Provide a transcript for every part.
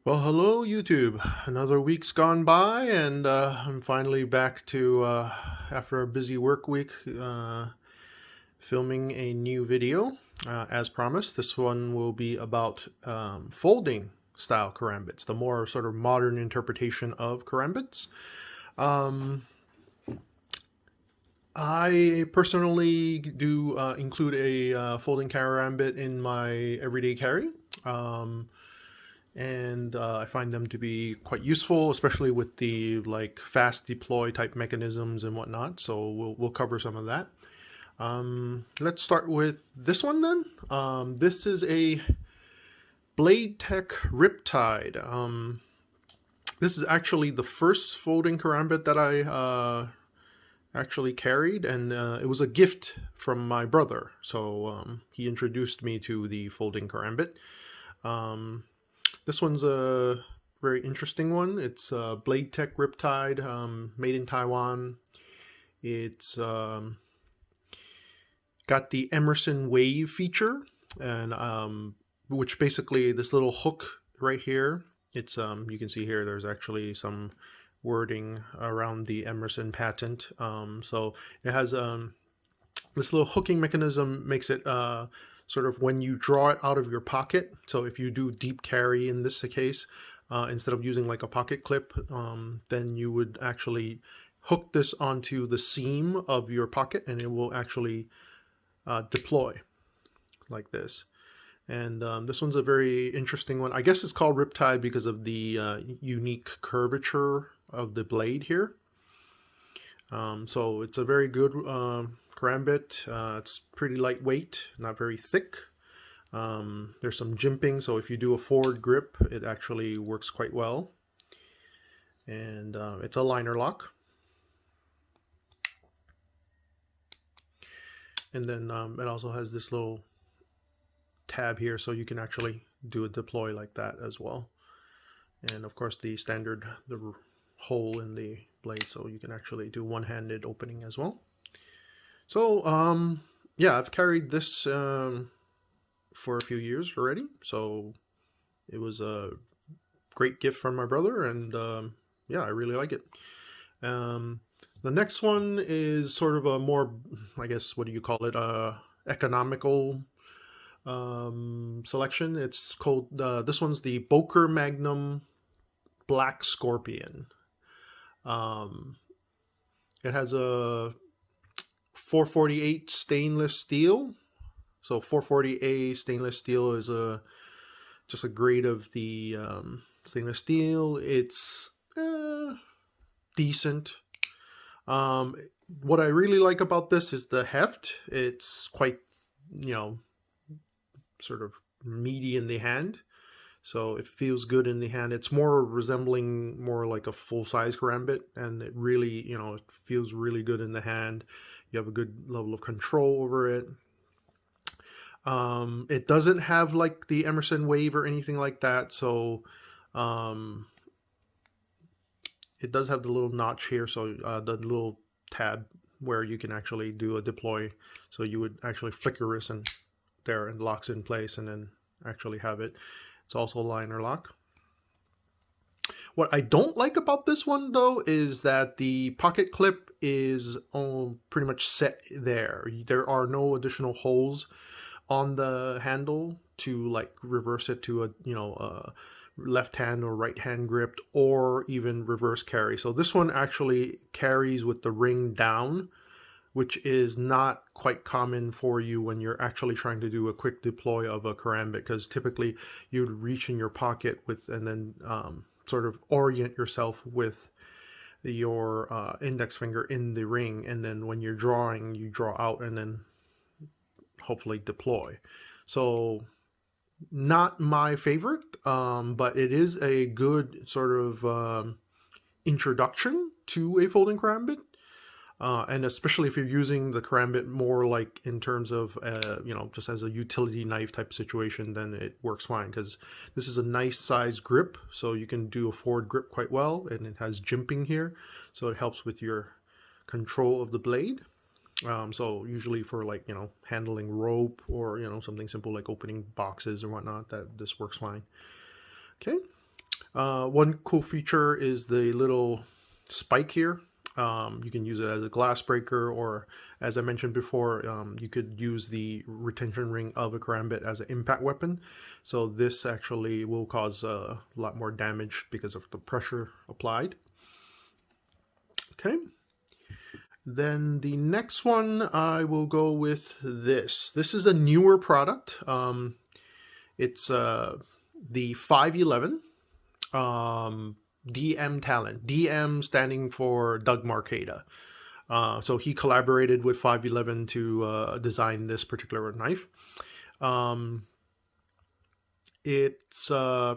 Well, hello YouTube. Another week's gone by, and I'm finally back to, after a busy work week, filming a new video. As promised, this one will be about folding style karambits, the more sort of modern interpretation of karambits. I personally do include a folding karambit in my everyday carry. And I find them to be quite useful, especially with the like fast deploy type mechanisms and whatnot. So we'll cover some of that. Let's start with this one then. This is a BladeTech Riptide. This is actually the first folding karambit that I actually carried, and it was a gift from my brother. So he introduced me to the folding karambit. This one's a very interesting one. It's BladeTech Riptide, made in Taiwan. It's got the Emerson wave feature, and which basically this little hook right here. It's you can see here there's actually some wording around the Emerson patent. So it has this little hooking mechanism makes it sort of when you draw it out of your pocket. So if you do deep carry in this case, instead of using like a pocket clip, then you would actually hook this onto the seam of your pocket, and it will actually deploy like this. And this one's a very interesting one. I guess it's called Riptide because of the unique curvature of the blade here. So it's a very good karambit. It's pretty lightweight, not very thick. There's some jimping, so if you do a forward grip, it actually works quite well. And it's a liner lock. And then it also has this little tab here, so you can actually do a deploy like that as well. And of course the standard, the hole in the blade, so you can actually do one-handed opening as well. So yeah, I've carried this for a few years already, so it was a great gift from my brother, and yeah, I really like it. The next one is sort of a more, I guess, what do you call it, economical selection. It's called, this one's the Boker Magnum Black Scorpion. It has a 448 stainless steel. So 440A stainless steel is just a grade of the stainless steel. It's decent. What I really like about this is the heft. It's quite, sort of meaty in the hand. So it feels good in the hand. It's more resembling more like a full-size karambit, and it really, it feels really good in the hand. You have a good level of control over it. It doesn't have like the Emerson wave or anything like that, so it does have the little notch here, so the little tab where you can actually do a deploy. So you would actually flicker this and there, and locks in place, and then actually have it. It's also a liner lock. What I don't like about this one though is that the pocket clip is pretty much set there. There are no additional holes on the handle to like reverse it to a left hand or right hand grip, or even reverse carry. So this one actually carries with the ring down, which is not quite common for you when you're actually trying to do a quick deploy of a karambit, because typically you'd reach in your pocket with, and then sort of orient yourself with your index finger in the ring, and then when you're drawing, you draw out and then hopefully deploy. So not my favorite, but it is a good sort of introduction to a folding karambit. And especially if you're using the karambit more like in terms of, just as a utility knife type situation, then it works fine, because this is a nice size grip, so you can do a forward grip quite well, and it has jimping here, so it helps with your control of the blade. So usually for like, handling rope or, something simple like opening boxes or whatnot, that this works fine. Okay. One cool feature is the little spike here. You can use it as a glass breaker, or as I mentioned before, you could use the retention ring of a Karambit as an impact weapon. So this actually will cause a lot more damage because of the pressure applied. Okay. Then the next one, I will go with this. This is a newer product. It's the 511 DM Talon. DM standing for Doug Marcada. So he collaborated with 511 to design this particular knife. It's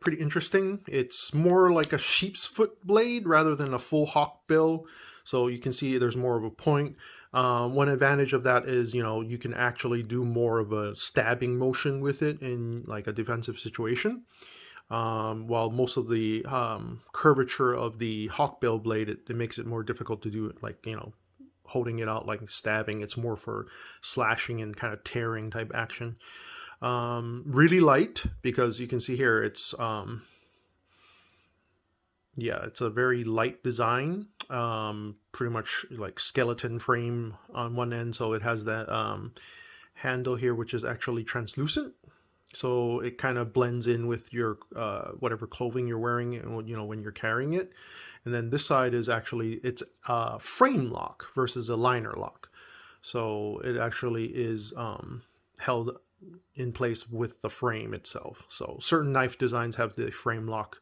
pretty interesting. It's more like a sheep's foot blade rather than a full hawk bill. So you can see there's more of a point. One advantage of that is, you can actually do more of a stabbing motion with it in like a defensive situation. While most of the curvature of the hawkbill blade, it makes it more difficult to do it, like, holding it out like stabbing. It's more for slashing and kind of tearing type action. Really light, because you can see here it's it's a very light design, pretty much like skeleton frame on one end, so it has that handle here which is actually translucent, so it kind of blends in with your whatever clothing you're wearing, when you're carrying it. And then this side is actually, it's a frame lock versus a liner lock, so it actually is held in place with the frame itself. So certain knife designs have the frame lock,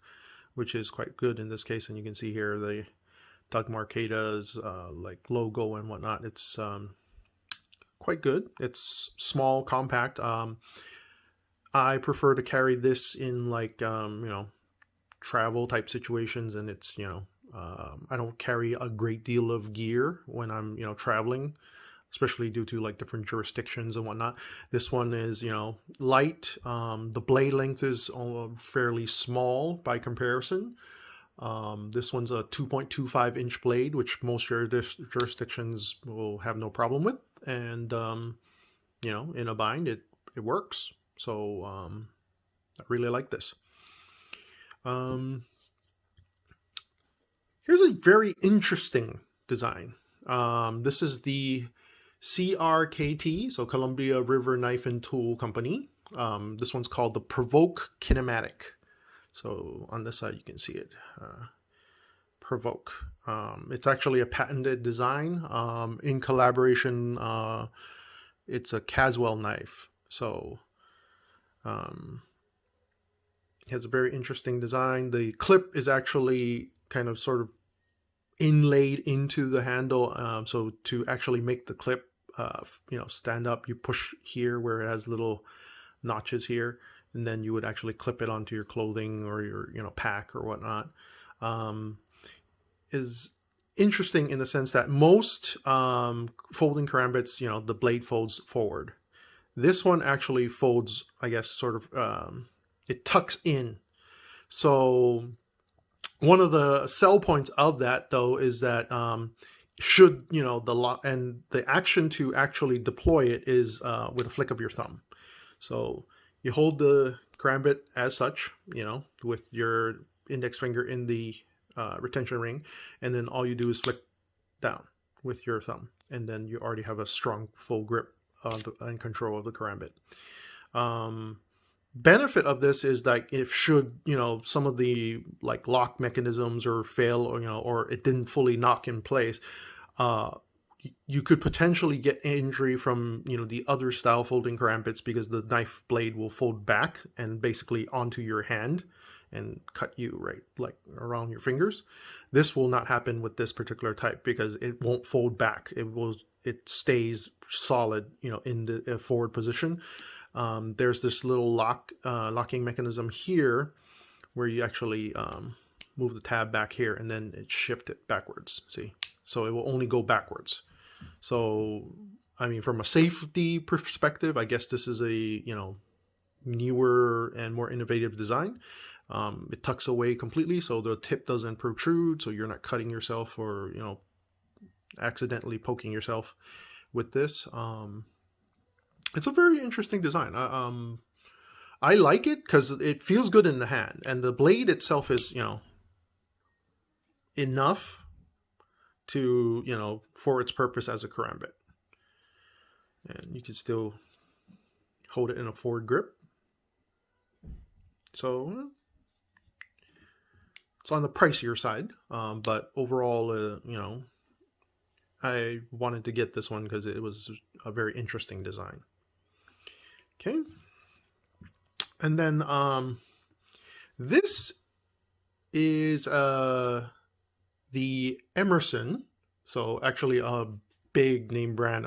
which is quite good in this case. And you can see here the Doug Marcada's like logo and whatnot. It's quite good. It's small, compact. I prefer to carry this in like travel type situations, and it's I don't carry a great deal of gear when I'm traveling, especially due to like different jurisdictions and whatnot. This one is, light. The blade length is fairly small by comparison. This one's a 2.25 inch blade, which most jurisdictions will have no problem with. And, in a bind, it works. So, I really like this. Here's a very interesting design. This is the CRKT, so Columbia River Knife and Tool Company. This one's called the Provoke Kinetic. So on this side you can see it, Provoke. It's actually a patented design in collaboration. It's a Caswell knife, so it has a very interesting design. The clip is actually kind of sort of inlaid into the handle, so to actually make the clip stand up, you push here where it has little notches here, and then you would actually clip it onto your clothing or your pack or whatnot. Is interesting in the sense that most folding karambits, the blade folds forward. This one actually folds, I guess, sort of it tucks in. So one of the sell points of that, though, is that should the action to actually deploy it is with a flick of your thumb. So you hold the karambit as such, with your index finger in the retention ring, and then all you do is flick down with your thumb, and then you already have a strong full grip and control of the karambit. Benefit of this is that if should some of the like lock mechanisms or fail, or it didn't fully knock in place, you could potentially get injury from the other style folding karambits, because the knife blade will fold back and basically onto your hand and cut you right like around your fingers. This will not happen with this particular type, because it won't fold back. It stays solid in the forward position. There's this little locking mechanism here where you actually move the tab back here, and then it shift it backwards. See, so it will only go backwards. So I mean, from a safety perspective, I guess this is a newer and more innovative design. It tucks away completely, so the tip doesn't protrude, so you're not cutting yourself or accidentally poking yourself with this. It's a very interesting design. I like it because it feels good in the hand, and the blade itself is, you know, enough to, you know, for its purpose as a karambit. And you can still hold it in a forward grip. So it's on the pricier side, but overall, you know, I wanted to get this one because it was a very interesting design. Okay. And then this is the Emerson. So actually a big name brand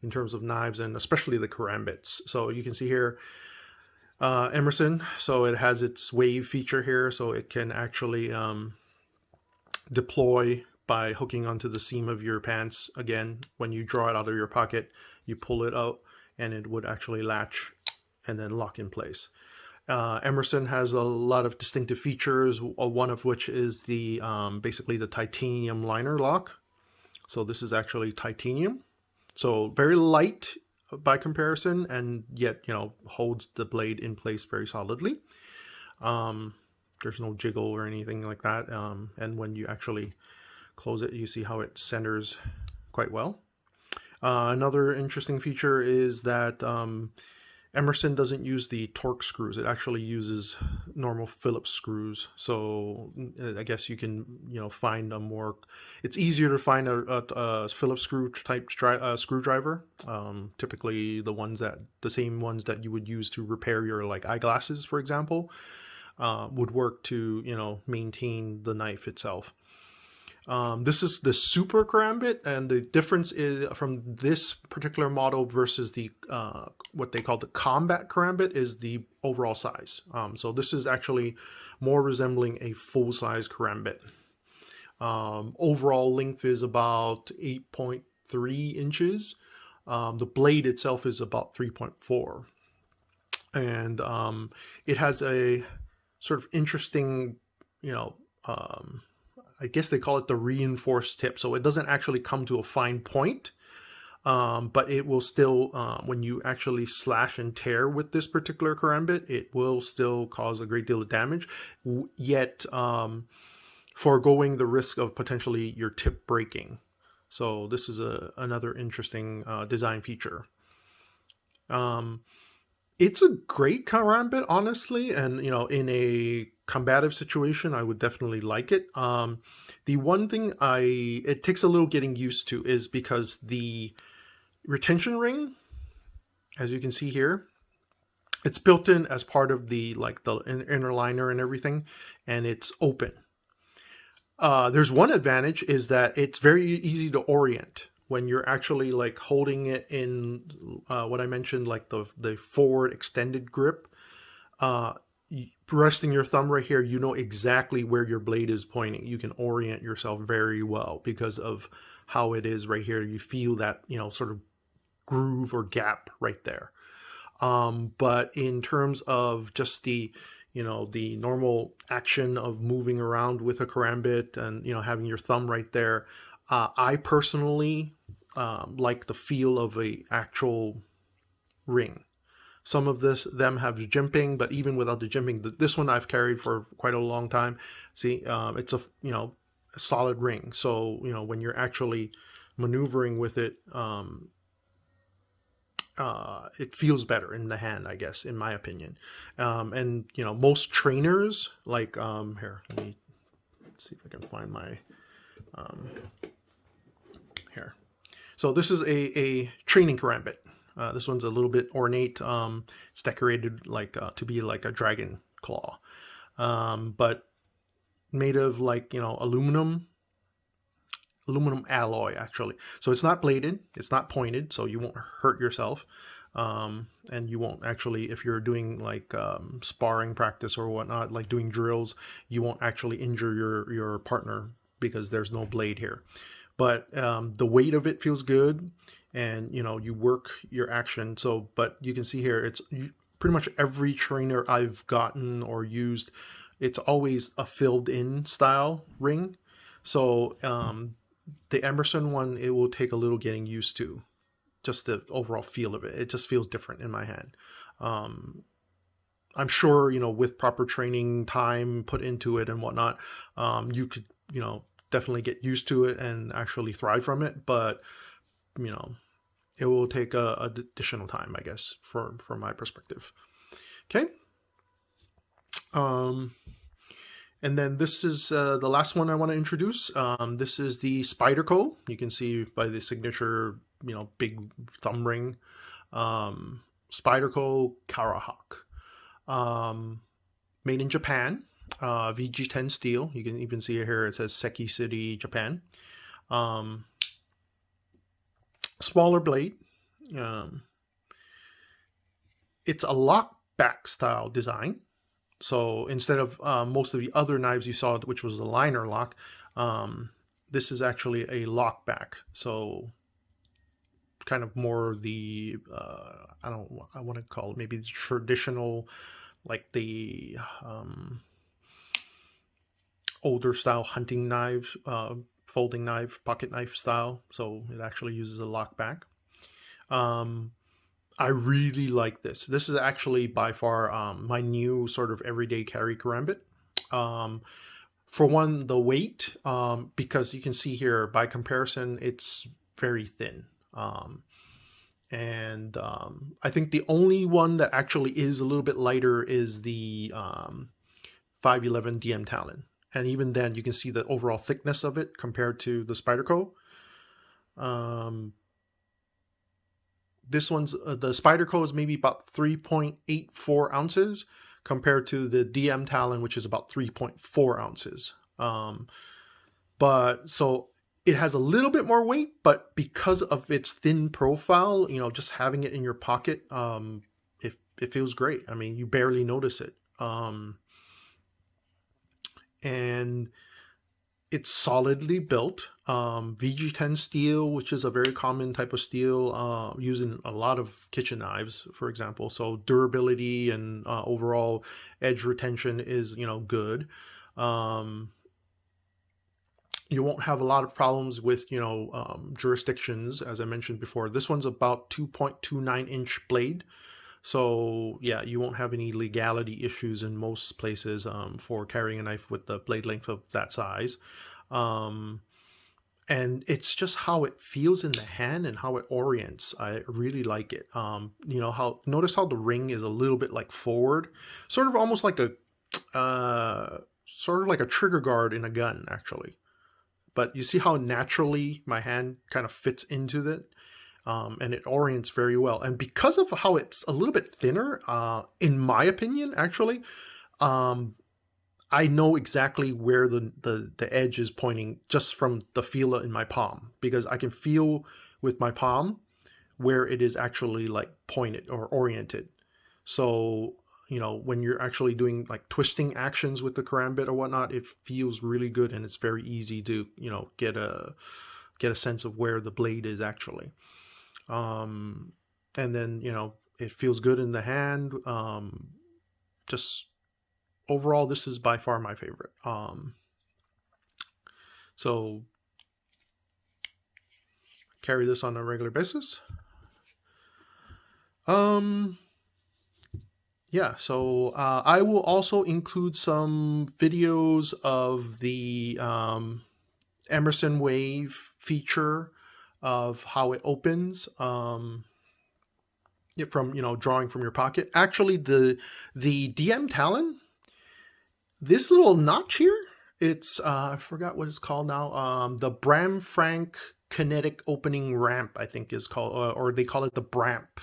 in terms of knives, and especially the karambits. So you can see here, Emerson. So it has its wave feature here, so it can actually deploy by hooking onto the seam of your pants. Again, when you draw it out of your pocket, you pull it out and it would actually latch and then lock in place. Emerson has a lot of distinctive features, one of which is the basically the titanium liner lock. So this is actually titanium, so very light by comparison, and yet, you know, holds the blade in place very solidly. There's no jiggle or anything like that, and when you actually close it, you see how it centers quite well. Another interesting feature is that Emerson doesn't use the torque screws. It actually uses normal Phillips screws. So I guess you can, you know, find a more, it's easier to find a Phillips screw type screwdriver. Typically the same ones that you would use to repair your like eyeglasses, for example, would work to, you know, maintain the knife itself. This is the Super Karambit, and the difference is from this particular model versus the what they call the Combat Karambit is the overall size. So this is actually more resembling a full-size Karambit. Overall length is about 8.3 inches. The blade itself is about 3.4. And it has a sort of interesting, you know, I guess they call it the reinforced tip. So it doesn't actually come to a fine point, but it will still, when you actually slash and tear with this particular karambit, it will still cause a great deal of damage, yet foregoing the risk of potentially your tip breaking. So this is another interesting design feature. It's a great karambit, honestly, and, you know, in a combative situation, I would definitely like it. The one thing it takes a little getting used to is because the retention ring, as you can see here, it's built in as part of the inner liner and everything, and it's open. There's one advantage is that it's very easy to orient when you're actually like holding it in what I mentioned, like the forward extended grip. Resting your thumb right here, you know exactly where your blade is pointing. You can orient yourself very well because of how it is right here. You feel that, you know, sort of groove or gap right there. But in terms of just the, you know, the normal action of moving around with a karambit and, you know, having your thumb right there, I personally like the feel of a actual ring. Some of them have jimping, but even without the jimping, this one I've carried for quite a long time. See, it's a, you know, a solid ring. So, you know, when you're actually maneuvering with it, it feels better in the hand, I guess, in my opinion. And, you know, most trainers, like, here, let me see if I can find my, here. So this is a training karambit. This one's a little bit ornate. It's decorated like to be like a dragon claw, but made of, like, you know, aluminum alloy actually. So it's not bladed, it's not pointed, so you won't hurt yourself, and you won't actually, if you're doing like sparring practice or whatnot, like doing drills, you won't actually injure your partner because there's no blade here. But the weight of it feels good, and, you know, you work your action. So, but you can see here, it's pretty much every trainer I've gotten or used, it's always a filled in style ring. So the Emerson one, it will take a little getting used to, just the overall feel of it. It just feels different in my hand. I'm sure, with proper training time put into it and whatnot, you could, definitely get used to it and actually thrive from it. But, it will take a additional time, I guess, from my perspective. Okay. And then this is the last one I want to introduce. This is the Spyderco. You can see by the signature, big thumb ring. Spyderco Karahawk. Made in Japan. VG10 steel. You can even see it here. It says Seki City, Japan. Smaller blade. It's a lockback style design. So instead of most of the other knives you saw, which was a liner lock, this is actually a lockback. So kind of more the, I want to call it maybe the traditional, like the older style hunting knives, folding knife, pocket knife style. So it actually uses a lockback. I really like this. This is actually by far my new sort of everyday carry Karambit. For one, the weight, because you can see here by comparison, it's very thin. And I think the only one that actually is a little bit lighter is the 511 DM Talon. And even then, you can see the overall thickness of it compared to the Spyderco. This one's the Spyderco is maybe about 3.84 ounces compared to the DM Talon, which is about 3.4 ounces. But so it has a little bit more weight, but because of its thin profile, just having it in your pocket, it feels great. I mean, you barely notice it. And it's solidly built. VG10 steel, which is a very common type of steel used in a lot of kitchen knives, for example. So durability and overall edge retention is, good. You won't have a lot of problems with, jurisdictions, as I mentioned before. This one's about 2.29 inch blade. So yeah, you won't have any legality issues in most places for carrying a knife with the blade length of that size. And it's just how it feels in the hand and how it orients. I really like it. Notice how the ring is a little bit like forward, sort of almost like a trigger guard in a gun, actually. But you see how naturally my hand kind of fits into it. And it orients very well. And because of how it's a little bit thinner, in my opinion, actually, I know exactly where the edge is pointing just from the feel in my palm, because I can feel with my palm where it is actually like pointed or oriented. So, when you're actually doing like twisting actions with the Karambit or whatnot, it feels really good and it's very easy to, get a sense of where the blade is actually. And then, it feels good in the hand. Just overall, this is by far my favorite. So carry this on a regular basis. Yeah, so I will also include some videos of the Emerson Wave feature of how it opens from drawing from your pocket. Actually, the DM Talon, this little notch here, it's I forgot what it's called now. The Bram Frank Kinetic opening ramp, I think is called, or they call it the Bramp.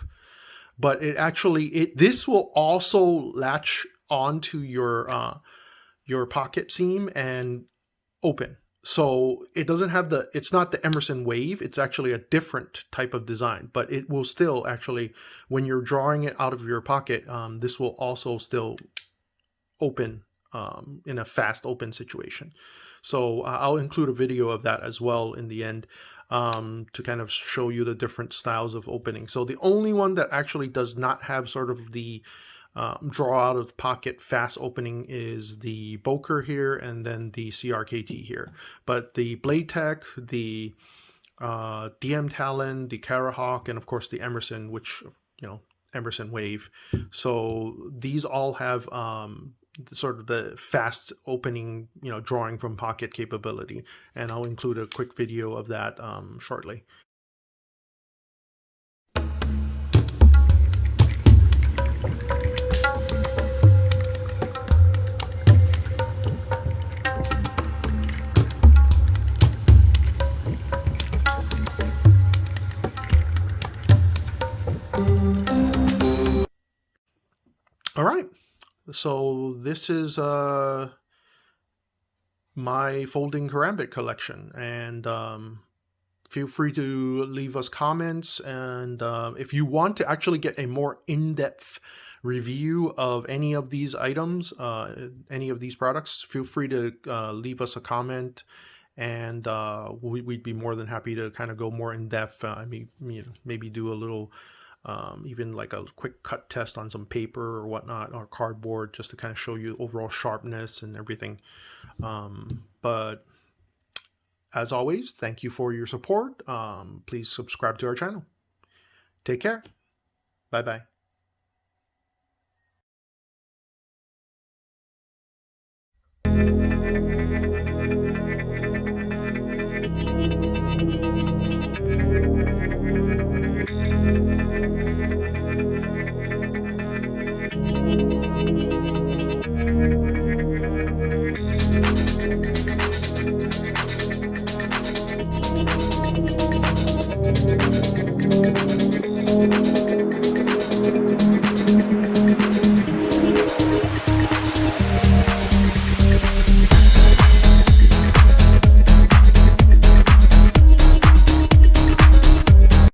But it actually this will also latch onto your pocket seam and open. So it doesn't have it's not the Emerson Wave. It's actually a different type of design, but it will still actually, when you're drawing it out of your pocket, this will also still open in a fast open situation. So I'll include a video of that as well in the end to kind of show you the different styles of opening. So the only one that actually does not have sort of the draw out of pocket fast opening is the Boker here and then the CRKT here. But the BladeTech, the DM Talon, the Karahawk, and of course the Emerson, which Emerson Wave. So these all have sort of the fast opening, drawing from pocket capability, and I'll include a quick video of that shortly. All right, so this is my folding Karambit collection, and feel free to leave us comments, and if you want to actually get a more in-depth review of any of these items, any of these products, feel free to leave us a comment, and we'd be more than happy to kind of go more in depth. Maybe do a little even like a quick cut test on some paper or whatnot, or cardboard, just to kind of show you overall sharpness and everything. But as always, thank you for your support. Please subscribe to our channel. Take care. Bye-bye.